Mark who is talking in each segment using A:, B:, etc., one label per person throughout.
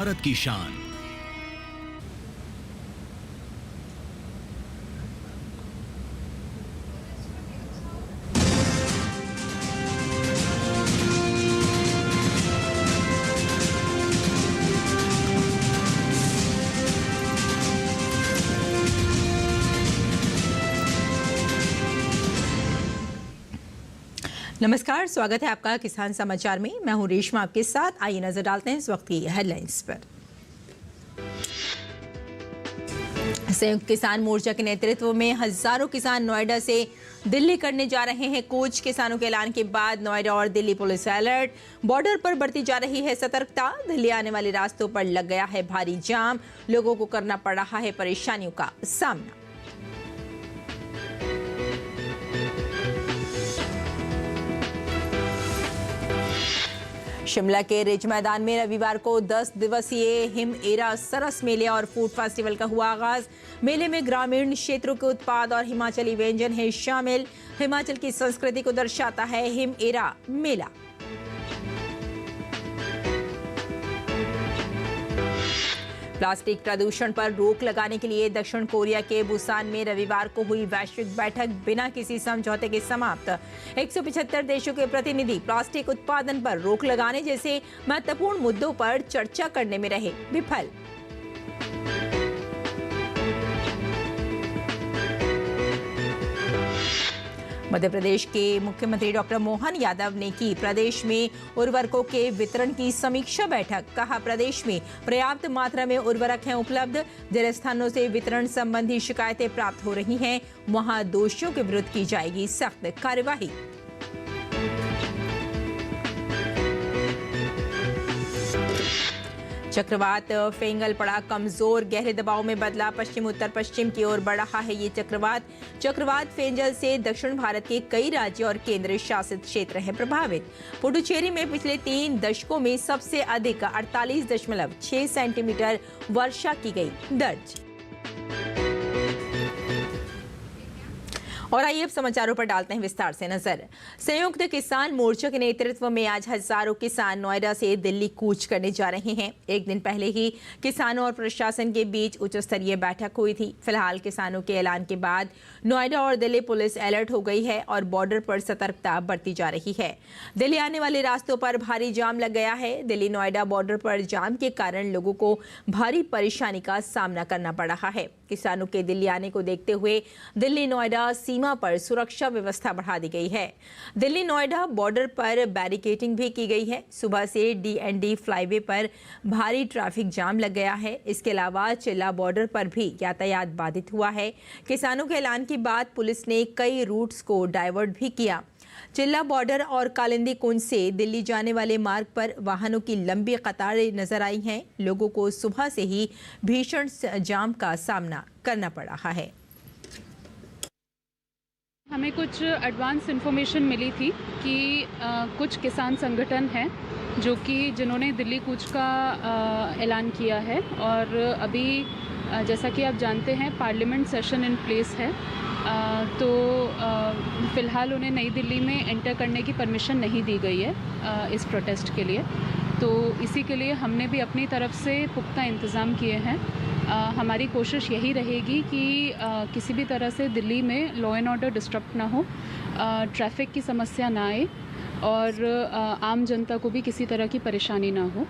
A: भारत की शान।
B: नमस्कार, स्वागत है आपका किसान समाचार में। मैं हूं रेशमा आपके साथ। आइए नजर डालते हैं इस वक्त की हेडलाइंस पर। संयुक्त किसान मोर्चा के नेतृत्व में हजारों किसान नोएडा से दिल्ली करने जा रहे हैं कूच। किसानों के ऐलान के बाद नोएडा और दिल्ली पुलिस अलर्ट। बॉर्डर पर बढ़ती जा रही है सतर्कता। दिल्ली आने वाले रास्तों पर लग गया है भारी जाम। लोगों को करना पड़ रहा है परेशानियों का सामना। शिमला के रिज मैदान में रविवार को 10 दिवसीय हिम एरा सरस मेले और फूड फेस्टिवल का हुआ आगाज। मेले में ग्रामीण क्षेत्रों के उत्पाद और हिमाचली व्यंजन है शामिल। हिमाचल की संस्कृति को दर्शाता है हिम एरा मेला। प्लास्टिक प्रदूषण पर रोक लगाने के लिए दक्षिण कोरिया के बुसान में रविवार को हुई वैश्विक बैठक बिना किसी समझौते के समाप्त। 175 देशों के प्रतिनिधि प्लास्टिक उत्पादन पर रोक लगाने जैसे महत्वपूर्ण मुद्दों पर चर्चा करने में रहे विफल। मध्य प्रदेश के मुख्यमंत्री डॉक्टर मोहन यादव ने की प्रदेश में उर्वरकों के वितरण की समीक्षा बैठक। कहा, प्रदेश में पर्याप्त मात्रा में उर्वरक हैं उपलब्ध। जिन स्थानों से वितरण संबंधी शिकायतें प्राप्त हो रही हैं, वहां दोषियों के विरुद्ध की जाएगी सख्त कार्यवाही। चक्रवात फेंगल पड़ा कमजोर, गहरे दबाव में बदला, पश्चिम उत्तर पश्चिम की ओर बढ़ रहा है ये चक्रवात फेंगल से दक्षिण भारत के कई राज्य और केंद्र शासित क्षेत्र हैं प्रभावित। पुडुचेरी में पिछले 3 दशकों में सबसे अधिक 48.6 सेंटीमीटर वर्षा की गई दर्ज। और आइए अब समाचारों पर डालते हैं विस्तार से नजर। संयुक्त किसान मोर्चा के नेतृत्व में आज हजारों किसान नोएडा से दिल्ली कूच करने जा रहे हैं। एक दिन पहले ही किसानों और प्रशासन के बीच उच्च स्तरीय बैठक हुई थी। फिलहाल किसानों के ऐलान के बाद नोएडा और दिल्ली पुलिस अलर्ट हो गई है और बॉर्डर पर सतर्कता बढ़ती जा रही है। दिल्ली आने वाले रास्तों पर भारी जाम लग गया है। दिल्ली नोएडा बॉर्डर पर जाम के कारण लोगों को भारी परेशानी का सामना करना पड़ रहा है। किसानों के दिल्ली आने को देखते हुए दिल्ली नोएडा सीमा पर सुरक्षा व्यवस्था बढ़ा दी गई है। दिल्ली नोएडा बॉर्डर पर बैरिकेडिंग भी की गई है। सुबह से DND फ्लाईवे पर भारी ट्रैफिक जाम लग गया है। इसके अलावा चिल्ला बॉर्डर पर भी यातायात बाधित हुआ है। किसानों के ऐलान के बाद पुलिस ने कई रूट्स को डाइवर्ट भी किया। चिल्ला बॉर्डर और कालिंदी कुंज से दिल्ली जाने वाले मार्ग पर वाहनों की लंबी कतारें नजर आई हैं। लोगों को सुबह से ही भीषण जाम का सामना करना पड़ रहा है।
C: हमें कुछ एडवांस इन्फॉर्मेशन मिली थी कि कुछ किसान संगठन हैं जिन्होंने दिल्ली कूच का ऐलान किया है और अभी जैसा कि आप जानते हैं पार्लियामेंट सेशन इन प्लेस है। तो फ़िलहाल उन्हें नई दिल्ली में एंटर करने की परमिशन नहीं दी गई है इस प्रोटेस्ट के लिए। तो इसी के लिए हमने भी अपनी तरफ से पुख्ता इंतज़ाम किए हैं। हमारी कोशिश यही रहेगी कि किसी भी तरह से दिल्ली में लॉ एंड ऑर्डर डिस्टर्ब ना हो, ट्रैफिक की समस्या ना आए और आम जनता को भी किसी तरह की परेशानी ना हो।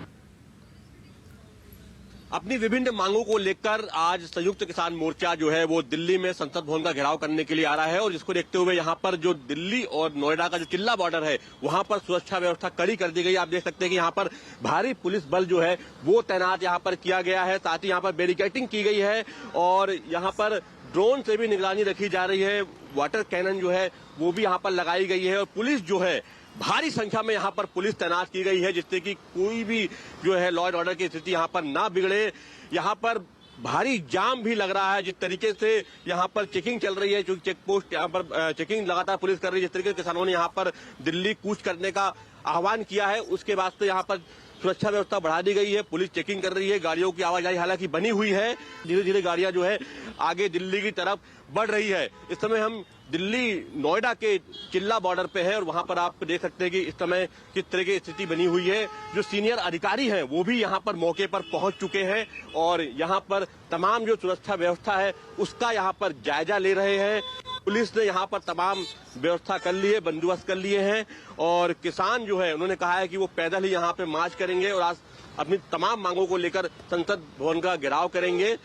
D: अपनी विभिन्न मांगों को लेकर आज संयुक्त किसान मोर्चा जो है वो दिल्ली में संसद भवन का घेराव करने के लिए आ रहा है और जिसको देखते हुए यहाँ पर जो दिल्ली और नोएडा का जो चिल्ला बॉर्डर है वहां पर सुरक्षा व्यवस्था कड़ी कर दी गई। आप देख सकते हैं कि यहाँ पर भारी पुलिस बल जो है वो तैनात यहाँ पर किया गया है। साथ ही यहाँ पर बैरिकेडिंग की गई है और यहाँ पर ड्रोन से भी निगरानी रखी जा रही है। वाटर कैनन जो है वो भी यहाँ पर लगाई गई है और पुलिस जो है भारी संख्या में यहाँ पर पुलिस तैनात की गई है जिससे कि कोई भी जो है लॉ एंड ऑर्डर की स्थिति यहाँ पर ना बिगड़े। यहाँ पर भारी जाम भी लग रहा है। जिस तरीके से यहाँ पर चेकिंग चल रही है, चेक पोस्ट यहाँ पर चेकिंग लगातार पुलिस कर रही है, जिस तरीके से किसानों ने यहाँ पर दिल्ली कूच करने का आह्वान किया है उसके वास्ते यहाँ पर सुरक्षा व्यवस्था बढ़ा दी गई है, पुलिस चेकिंग कर रही है, गाड़ियों की आवाजाही हालांकि बनी हुई है, धीरे धीरे गाड़ियां जो है आगे दिल्ली की तरफ बढ़ रही है। इस समय हम दिल्ली नोएडा के चिल्ला बॉर्डर पे है और वहां पर आप देख सकते हैं कि इस समय किस तरह की स्थिति बनी हुई है। जो सीनियर अधिकारी हैं वो भी यहां पर मौके पर पहुंच चुके हैं और यहां पर तमाम जो सुरक्षा व्यवस्था है उसका यहां पर जायजा ले रहे हैं। पुलिस ने यहाँ पर तमाम व्यवस्था कर ली है, बंदोबस्त कर लिए हैं और किसान जो है उन्होंने कहा है कि वो पैदल ही यहाँ पे मार्च करेंगे और आज अपनी तमाम मांगों को लेकर संसद भवन का घेराव करेंगे,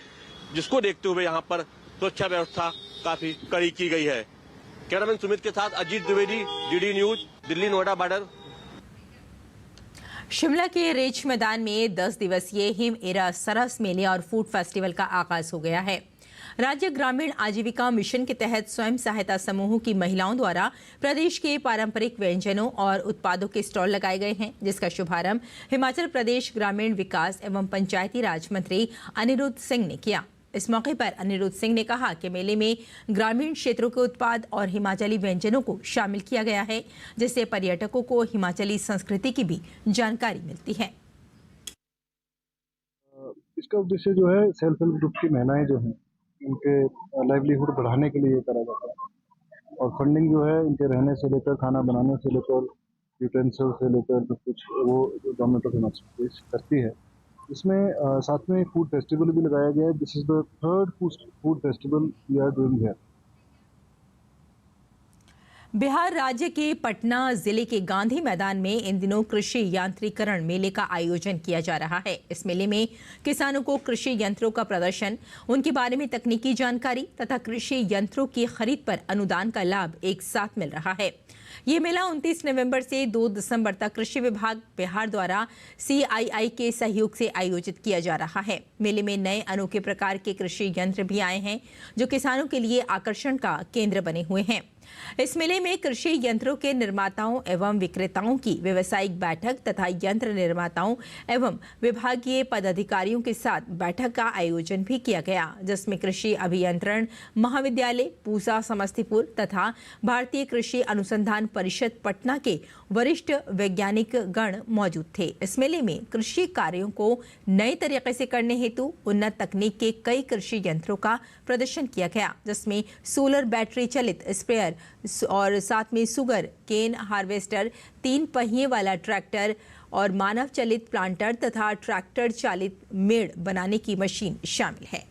D: जिसको देखते हुए यहाँ पर सुरक्षा व्यवस्था काफी कड़ी की गई है। कैमरामैन सुमित के साथ Ajit Dwivedi, DD news, Delhi Noida border.
B: Shimla के रिच मैदान में 10 दिवसीय हिम एरा सरस मेले और फूड फेस्टिवल का आगाज हो गया है। राज्य ग्रामीण आजीविका मिशन के तहत स्वयं सहायता समूहों की महिलाओं द्वारा प्रदेश के पारंपरिक व्यंजनों और उत्पादों के स्टॉल लगाए गए हैं, जिसका शुभारंभ हिमाचल प्रदेश ग्रामीण विकास एवं पंचायती राज मंत्री अनिरुद्ध सिंह ने किया। इस मौके पर अनिरुद्ध सिंह ने कहा कि मेले में ग्रामीण क्षेत्रों के उत्पाद और हिमाचली व्यंजनों को शामिल किया गया है, जिससे पर्यटकों को हिमाचली संस्कृति की भी जानकारी मिलती है।
A: इसका उद्देश्य जो है सेल्फ हेल्प ग्रुप की महिलाएं जो हैं उनके लाइवलीहुड बढ़ाने के लिए करा जाता है और फंडिंग जो है इनके रहने से लेकर खाना बनाने से लेकर यूटेंसिल से लेकर सब कुछ वो गवर्नमेंट ऑफ हिमाचल प्रदेश करती है। इसमें साथ में फूड फेस्टिवल भी लगाया गया है। This is the third food festival we are doing here.
B: Bihar राज्य के पटना जिले के गांधी मैदान में इन दिनों कृषि यांत्रिकरण मेले का आयोजन किया जा रहा है। इस मेले में किसानों को कृषि यंत्रों का प्रदर्शन, उनके बारे में तकनीकी जानकारी तथा कृषि यंत्रों की खरीद पर अनुदान का लाभ एक साथ मिल रहा है। ये मेला 29 नवंबर से 2 दिसंबर तक कृषि विभाग बिहार द्वारा CII के सहयोग से आयोजित किया जा रहा है। मेले में नए अनोखे प्रकार के कृषि यंत्र भी आए हैं, जो किसानों के लिए आकर्षण का केंद्र बने हुए हैं। इस मेले में कृषि यंत्रों के निर्माताओं एवं विक्रेताओं की व्यावसायिक बैठक तथा यंत्र निर्माताओं एवं विभागीय पदाधिकारियों के साथ बैठक का आयोजन भी किया गया, जिसमें कृषि अभियंत्रण महाविद्यालय पूसा समस्तीपुर तथा भारतीय कृषि अनुसंधान परिषद पटना के वरिष्ठ वैज्ञानिक गण मौजूद थे। इस मेले में कृषि कार्यों को नए तरीके से करने हेतु उन्नत तकनीक के कई कृषि यंत्रों का प्रदर्शन किया गया, जिसमें सोलर बैटरी चलित स्प्रेयर और साथ में सुगर केन हार्वेस्टर, 3 पहिए वाला ट्रैक्टर और मानव चलित प्लांटर तथा ट्रैक्टर चालित मेड़ बनाने की मशीन शामिल है।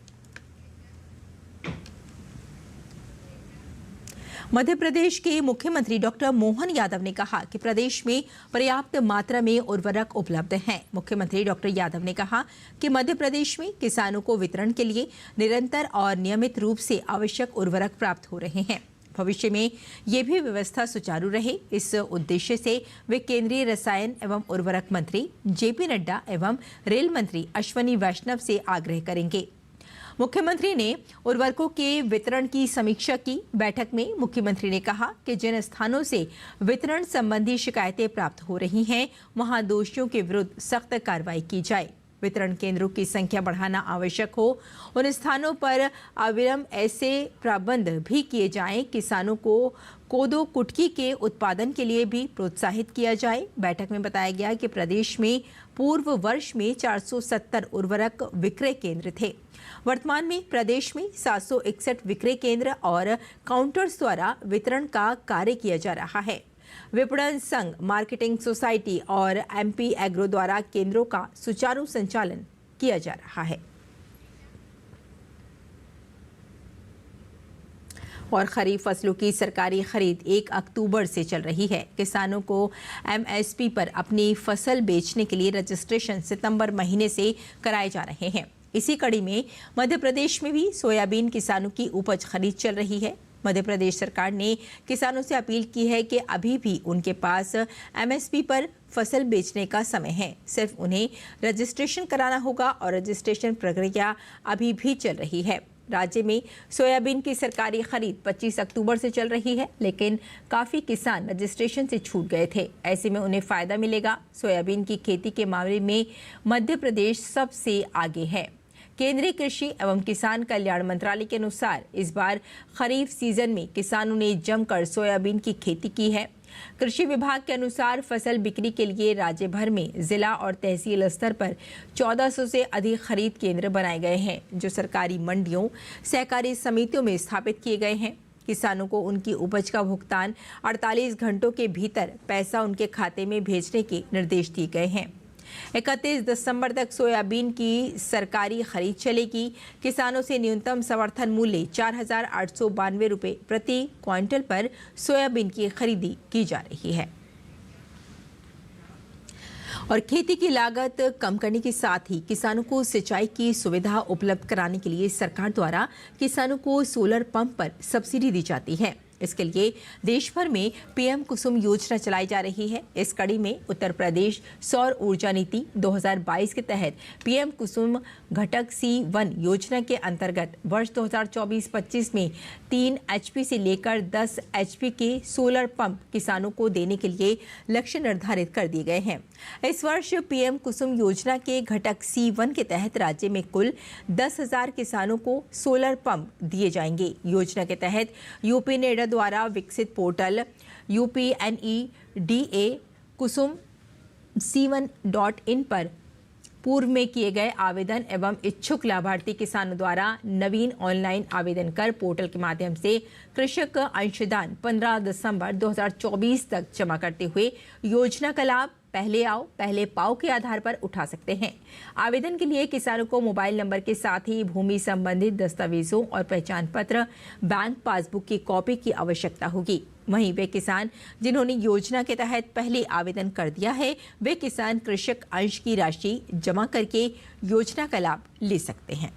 B: मध्य प्रदेश के मुख्यमंत्री डॉक्टर मोहन यादव ने कहा कि प्रदेश में पर्याप्त मात्रा में उर्वरक उपलब्ध हैं। मुख्यमंत्री डॉक्टर यादव ने कहा कि मध्य प्रदेश में किसानों को वितरण के लिए निरंतर और नियमित रूप से आवश्यक उर्वरक प्राप्त हो रहे हैं। भविष्य में ये भी व्यवस्था सुचारू रहे, इस उद्देश्य से वे केंद्रीय रसायन एवं उर्वरक मंत्री JP नड्डा एवं रेल मंत्री अश्वनी वैष्णव से आग्रह करेंगे। मुख्यमंत्री ने उर्वरकों के वितरण की समीक्षा की। बैठक में मुख्यमंत्री ने कहा कि जिन स्थानों से वितरण संबंधी शिकायतें प्राप्त हो रही हैं, वहां दोषियों के विरुद्ध सख्त कार्रवाई की जाए। वितरण केंद्रों की संख्या बढ़ाना आवश्यक हो। उन स्थानों पर अविलंब ऐसे प्रबंध भी किए जाएं, किसानों को कोदो कुटकी के उत्पादन के लिए भी प्रोत्साहित किया जाए। बैठक में बताया गया कि प्रदेश में पूर्व वर्ष में 470 उर्वरक विक्रय केंद्र थे। वर्तमान में प्रदेश में 761 विक्रय केंद्र और काउंटर्स द्वारा वितरण का कार्य किया जा रहा है। विपणन संघ, मार्केटिंग सोसाइटी और MP एग्रो द्वारा केंद्रों का सुचारू संचालन किया जा रहा है। और खरीफ फसलों की सरकारी खरीद 1 अक्टूबर से चल रही है। किसानों को MSP पर अपनी फसल बेचने के लिए रजिस्ट्रेशन सितंबर महीने से कराए जा रहे हैं। इसी कड़ी में मध्य प्रदेश में भी सोयाबीन किसानों की उपज खरीद चल रही है। मध्य प्रदेश सरकार ने किसानों से अपील की है कि अभी भी उनके पास MSP पर फसल बेचने का समय है। सिर्फ उन्हें रजिस्ट्रेशन कराना होगा और रजिस्ट्रेशन प्रक्रिया अभी भी चल रही है। राज्य में सोयाबीन की सरकारी खरीद 25 अक्टूबर से चल रही है, लेकिन काफ़ी किसान रजिस्ट्रेशन से छूट गए थे। ऐसे में उन्हें फ़ायदा मिलेगा। सोयाबीन की खेती के मामले में मध्य प्रदेश सबसे आगे है। केंद्रीय कृषि एवं किसान कल्याण मंत्रालय के अनुसार इस बार खरीफ सीजन में किसानों ने जमकर सोयाबीन की खेती की है। कृषि विभाग के अनुसार फसल बिक्री के लिए राज्य भर में जिला और तहसील स्तर पर 1400 से अधिक खरीद केंद्र बनाए गए हैं, जो सरकारी मंडियों, सहकारी समितियों में स्थापित किए गए हैं। किसानों को उनकी उपज का भुगतान 48 घंटों के भीतर पैसा उनके खाते में भेजने के निर्देश दिए गए हैं। 31 दिसंबर तक सोयाबीन की सरकारी खरीद चलेगी। किसानों से न्यूनतम समर्थन मूल्य 4,892 रुपये प्रति क्विंटल पर सोयाबीन की खरीदी की जा रही है। और खेती की लागत कम करने के साथ ही किसानों को सिंचाई की सुविधा उपलब्ध कराने के लिए सरकार द्वारा किसानों को सोलर पंप पर सब्सिडी दी जाती है। इसके लिए देश भर में पीएम कुसुम योजना चलाई जा रही है। इस कड़ी में उत्तर प्रदेश सौर ऊर्जा नीति 2022 के तहत पीएम कुसुम घटक C1 योजना के अंतर्गत वर्ष 2024-25 में 3 HP से लेकर 10 HP के सोलर पंप किसानों को देने के लिए लक्ष्य निर्धारित कर दिए गए हैं। इस वर्ष पीएम कुसुम योजना के घटक C1 के तहत राज्य में कुल 10,000 किसानों को सोलर पंप दिए जाएंगे। योजना के तहत यूपी नेडा द्वारा विकसित पोर्टल UPNEDA कुसुम C1.in पर पूर्व में किए गए आवेदन एवं इच्छुक लाभार्थी किसानों द्वारा नवीन ऑनलाइन आवेदन कर पोर्टल के माध्यम से कृषक अंशदान 15 दिसंबर 2024 तक जमा करते हुए योजना का लाभ पहले आओ पहले पाओ के आधार पर उठा सकते हैं। आवेदन के लिए किसानों को मोबाइल नंबर के साथ ही भूमि संबंधित दस्तावेजों और पहचान पत्र, बैंक पासबुक की कॉपी की आवश्यकता होगी। वहीं वे किसान जिन्होंने योजना के तहत पहले आवेदन कर दिया है, वे किसान कृषक अंश की राशि जमा करके योजना का लाभ ले सकते हैं।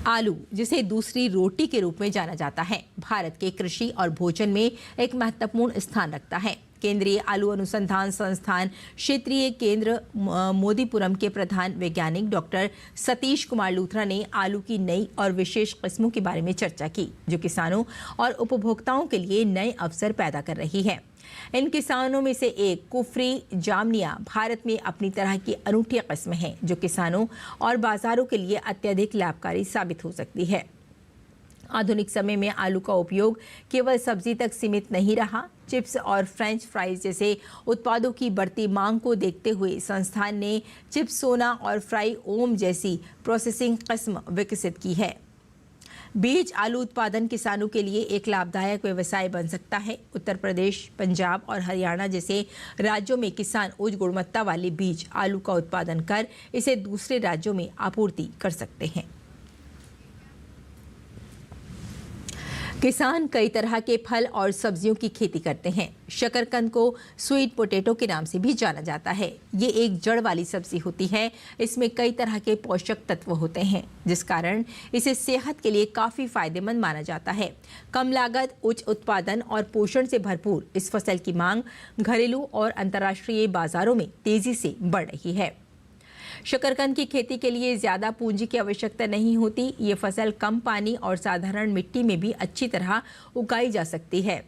B: आलू, जिसे दूसरी रोटी के रूप में जाना जाता है, भारत के कृषि और भोजन में एक महत्वपूर्ण स्थान रखता है। केंद्रीय आलू अनुसंधान संस्थान क्षेत्रीय केंद्र मोदीपुरम के प्रधान वैज्ञानिक डॉक्टर सतीश कुमार लूथरा ने आलू की नई और विशेष किस्मों के बारे में चर्चा की, जो किसानों और उपभोक्ताओं के लिए नए अवसर पैदा कर रही है। इन किसानों में से एक कुफरी जामनिया भारत में अपनी तरह की अनूठी किस्म है, जो किसानों और बाजारों के लिए अत्यधिक लाभकारी साबित हो सकती है। आधुनिक समय में आलू का उपयोग केवल सब्जी तक सीमित नहीं रहा। चिप्स और फ्रेंच फ्राइज जैसे उत्पादों की बढ़ती मांग को देखते हुए संस्थान ने चिप्स सोना और फ्राई ओम जैसी प्रोसेसिंग किस्म विकसित की है। बीज आलू उत्पादन किसानों के लिए एक लाभदायक व्यवसाय बन सकता है। उत्तर प्रदेश, पंजाब और हरियाणा जैसे राज्यों में किसान उच्च गुणवत्ता वाले बीज आलू का उत्पादन कर इसे दूसरे राज्यों में आपूर्ति कर सकते हैं। किसान कई तरह के फल और सब्जियों की खेती करते हैं। शकरकंद को स्वीट पोटैटो के नाम से भी जाना जाता है। ये एक जड़ वाली सब्जी होती है। इसमें कई तरह के पोषक तत्व होते हैं, जिस कारण इसे सेहत के लिए काफ़ी फायदेमंद माना जाता है। कम लागत, उच्च उत्पादन और पोषण से भरपूर इस फसल की मांग घरेलू और अंतर्राष्ट्रीय बाजारों में तेजी से बढ़ रही है। शकरकंद की खेती के लिए ज्यादा पूंजी की आवश्यकता नहीं होती। ये फसल कम पानी और साधारण मिट्टी में भी अच्छी तरह उगाई जा सकती है।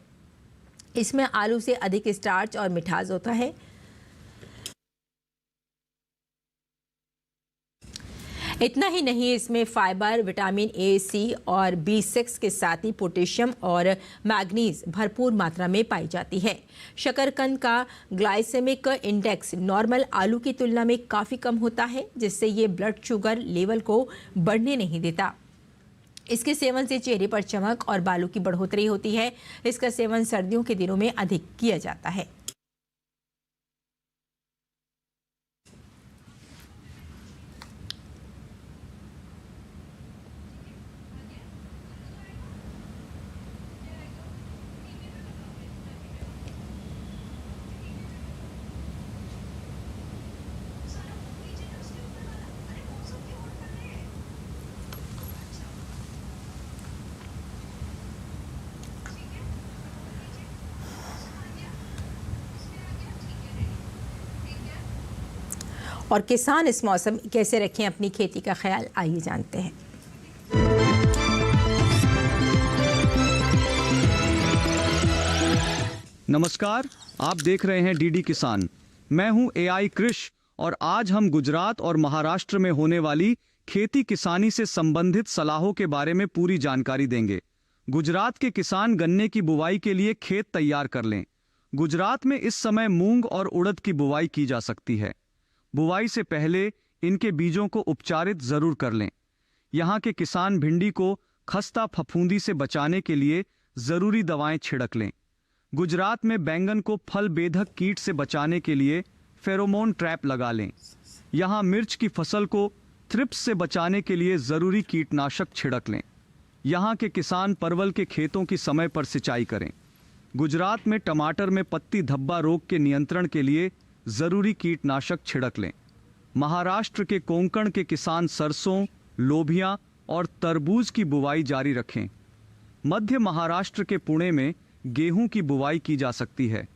B: इसमें आलू से अधिक स्टार्च और मिठास होता है। इतना ही नहीं, इसमें फाइबर, विटामिन ए, सी और B6 के साथ ही पोटेशियम और मैग्नीज भरपूर मात्रा में पाई जाती है। शकरकंद का ग्लाइसेमिक इंडेक्स नॉर्मल आलू की तुलना में काफ़ी कम होता है, जिससे ये ब्लड शुगर लेवल को बढ़ने नहीं देता। इसके सेवन से चेहरे पर चमक और बालों की बढ़ोतरी होती है। इसका सेवन सर्दियों के दिनों में अधिक किया जाता है। और किसान इस मौसम कैसे रखें अपनी खेती का ख्याल, आइए जानते हैं।
E: नमस्कार, आप देख रहे हैं डीडी किसान। मैं हूं AI कृष और आज हम गुजरात और महाराष्ट्र में होने वाली खेती किसानी से संबंधित सलाहों के बारे में पूरी जानकारी देंगे। गुजरात के किसान गन्ने की बुवाई के लिए खेत तैयार कर लें। गुजरात में इस समय मूंग और उड़द की बुवाई की जा सकती है। बुवाई से पहले इनके बीजों को उपचारित जरूर कर लें। यहाँ के किसान भिंडी को खस्ता फफूंदी से बचाने के लिए जरूरी दवाएं छिड़क लें। गुजरात में बैंगन को फल बेधक कीट से बचाने के लिए फेरोमोन ट्रैप लगा लें। यहाँ मिर्च की फसल को थ्रिप्स से बचाने के लिए जरूरी कीटनाशक छिड़क लें। यहाँ के किसान परवल के खेतों की समय पर सिंचाई करें। गुजरात में टमाटर में पत्ती धब्बा रोग के नियंत्रण के लिए जरूरी कीटनाशक छिड़क लें। महाराष्ट्र के कोंकण के किसान सरसों, लोबिया और तरबूज की बुवाई जारी रखें। मध्य महाराष्ट्र के पुणे में गेहूं की बुवाई की जा सकती है।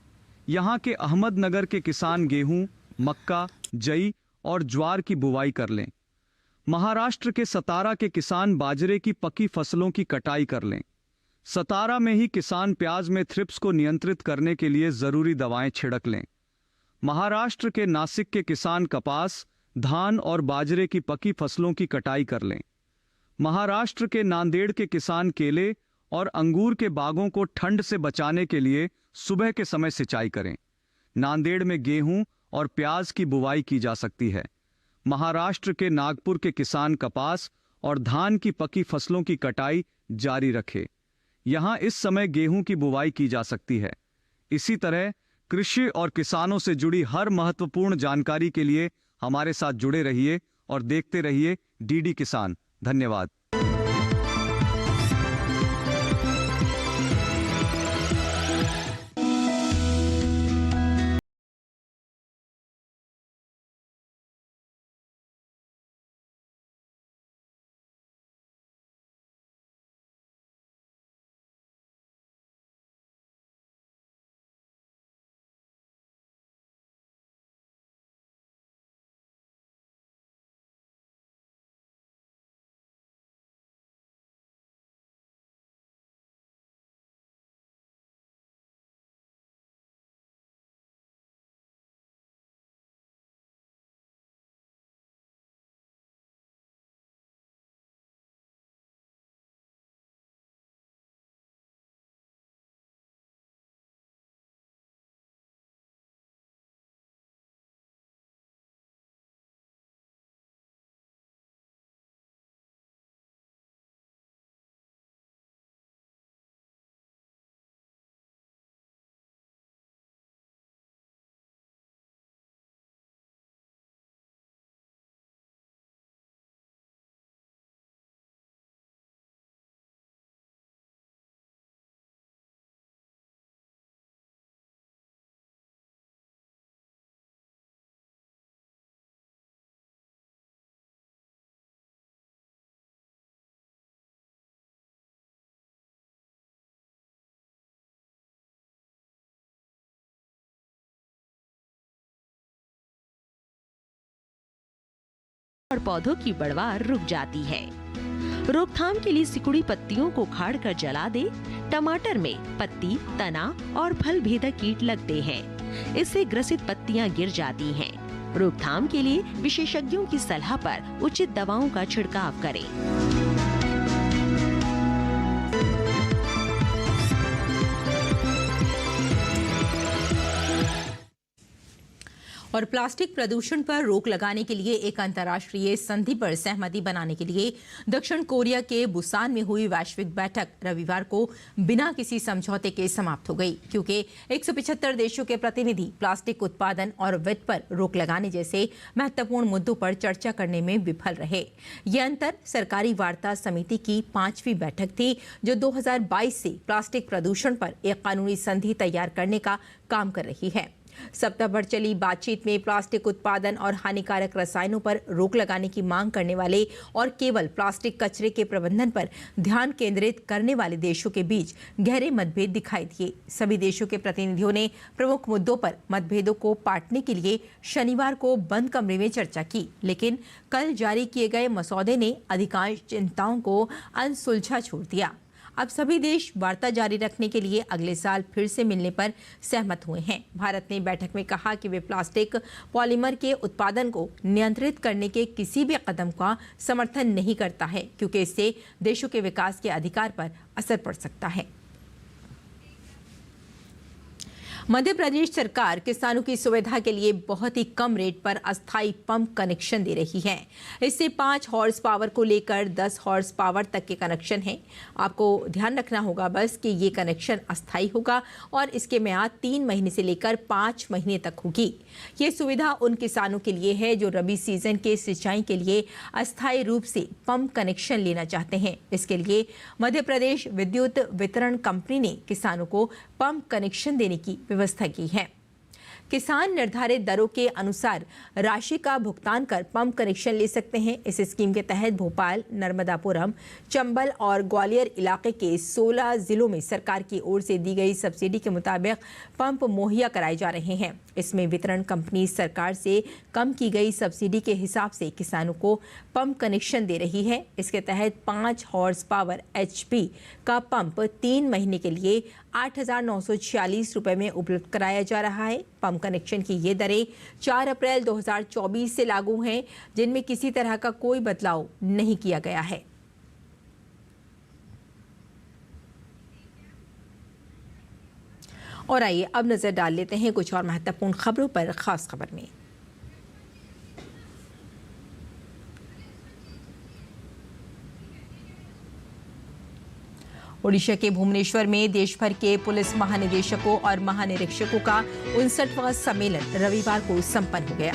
E: यहाँ के अहमदनगर के किसान गेहूं, मक्का, जई और ज्वार की बुवाई कर लें। महाराष्ट्र के सतारा के किसान बाजरे की पकी फसलों की कटाई कर लें। सतारा में ही किसान प्याज में थ्रिप्स को नियंत्रित करने के लिए जरूरी दवाएं छिड़क लें। महाराष्ट्र के नासिक के किसान कपास, धान और बाजरे की पकी फसलों की कटाई कर लें। महाराष्ट्र के नांदेड़ के किसान केले और अंगूर के बागों को ठंड से बचाने के लिए सुबह के समय सिंचाई करें। नांदेड़ में गेहूं और प्याज की बुवाई की जा सकती है। महाराष्ट्र के नागपुर के किसान कपास और धान की पकी फसलों की कटाई जारी रखे। यहां इस समय गेहूं की बुवाई की जा सकती है। इसी तरह कृषि और किसानों से जुड़ी हर महत्वपूर्ण जानकारी के लिए हमारे साथ जुड़े रहिए और देखते रहिए डीडी किसान। धन्यवाद।
F: और पौधों की बढ़वार रुक जाती है। रोकथाम के लिए सिकुड़ी पत्तियों को उखाड़कर जला दे। टमाटर में पत्ती, तना और फल भेदक कीट लगते हैं। इससे ग्रसित पत्तियां गिर जाती हैं। रोकथाम के लिए विशेषज्ञों की सलाह पर उचित दवाओं का छिड़काव करें।
B: और प्लास्टिक प्रदूषण पर रोक लगाने के लिए एक अंतर्राष्ट्रीय संधि पर सहमति बनाने के लिए दक्षिण कोरिया के बुसान में हुई वैश्विक बैठक रविवार को बिना किसी समझौते के समाप्त हो गई, क्योंकि 175 देशों के प्रतिनिधि प्लास्टिक उत्पादन और वित्त पर रोक लगाने जैसे महत्वपूर्ण मुद्दों पर चर्चा करने में विफल रहे। ये अंतर सरकारी वार्ता समिति की 5वीं बैठक थी, जो 2022 से प्लास्टिक प्रदूषण पर एक कानूनी संधि तैयार करने का काम कर रही है। सप्ताह भर चली बातचीत में प्लास्टिक उत्पादन और हानिकारक रसायनों पर रोक लगाने की मांग करने वाले और केवल प्लास्टिक कचरे के प्रबंधन पर ध्यान केंद्रित करने वाले देशों के बीच गहरे मतभेद दिखाई दिए। सभी देशों के प्रतिनिधियों ने प्रमुख मुद्दों पर मतभेदों को पाटने के लिए शनिवार को बंद कमरे में चर्चा की, लेकिन कल जारी किए गए मसौदे ने अधिकांश चिंताओं को अनसुलझा छोड़ दिया। अब सभी देश वार्ता जारी रखने के लिए अगले साल फिर से मिलने पर सहमत हुए हैं। भारत ने बैठक में कहा कि वे प्लास्टिक पॉलीमर के उत्पादन को नियंत्रित करने के किसी भी कदम का समर्थन नहीं करता है, क्योंकि इससे देशों के विकास के अधिकार पर असर पड़ सकता है। मध्य प्रदेश सरकार किसानों की सुविधा के लिए बहुत ही कम रेट पर अस्थायी पंप कनेक्शन दे रही है। इससे 5 हॉर्स पावर को लेकर 10 हॉर्स पावर तक के कनेक्शन हैं। आपको ध्यान रखना होगा बस कि ये कनेक्शन अस्थायी होगा और इसके म्याद 3 महीने से लेकर 5 महीने तक होगी। ये सुविधा उन किसानों के लिए है जो रबी सीजन के सिंचाई के लिए अस्थायी रूप से पंप कनेक्शन लेना चाहते हैं। इसके लिए मध्य प्रदेश विद्युत वितरण कंपनी ने किसानों को पंप कनेक्शन देने की व्यवस्था की है। किसान निर्धारित दरों के अनुसार राशि का भुगतान कर पंप कनेक्शन ले सकते हैं। इस स्कीम के तहत भोपाल, नर्मदापुरम, चंबल और ग्वालियर इलाके के 16 जिलों में सरकार की ओर से दी गई सब्सिडी के मुताबिक पंप मुहैया कराए जा रहे हैं। इसमें वितरण कंपनी सरकार से कम की गई सब्सिडी के हिसाब से किसानों को पंप कनेक्शन दे रही है। इसके तहत 5 हॉर्स पावर HP का पंप 3 महीने के लिए 8,946 रुपये में उपलब्ध कराया जा रहा है। पंप कनेक्शन की ये दरें 4 अप्रैल 2024 से लागू हैं, जिनमें किसी तरह का कोई बदलाव नहीं किया गया है। और आइए अब नजर डाल लेते हैं कुछ और महत्वपूर्ण खबरों पर। खास खबर में ओडिशा के भुवनेश्वर में देश भर के पुलिस महानिदेशकों और महानिरीक्षकों का 59वां सम्मेलन रविवार को संपन्न हो गया।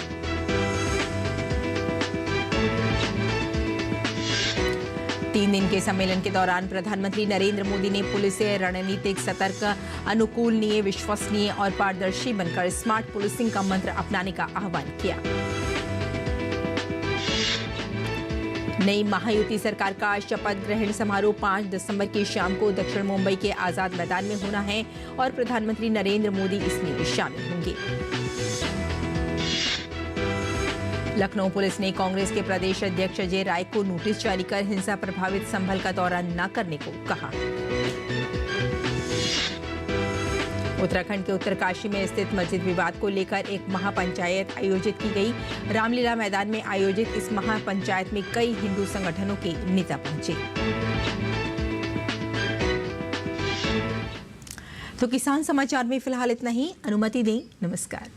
B: तीन दिन के सम्मेलन के दौरान प्रधानमंत्री नरेंद्र मोदी ने पुलिस से रणनीतिक, सतर्क, अनुकूलनीय, विश्वसनीय और पारदर्शी बनकर स्मार्ट पुलिसिंग का मंत्र अपनाने का आह्वान किया। नई महायुति सरकार का शपथ ग्रहण समारोह 5 दिसंबर की शाम को दक्षिण मुंबई के आजाद मैदान में होना है और प्रधानमंत्री नरेंद्र मोदी इसमें शामिल होंगे। लखनऊ पुलिस ने कांग्रेस के प्रदेश अध्यक्ष अजय राय को नोटिस जारी कर हिंसा प्रभावित संभल का दौरा न करने को कहा। उत्तराखंड के उत्तरकाशी में स्थित मस्जिद विवाद को लेकर एक महापंचायत आयोजित की गई। रामलीला मैदान में आयोजित इस महापंचायत में कई हिंदू संगठनों के नेता पहुंचे। तो किसान समाचार में फिलहाल इतना ही। अनुमति दें, नमस्कार।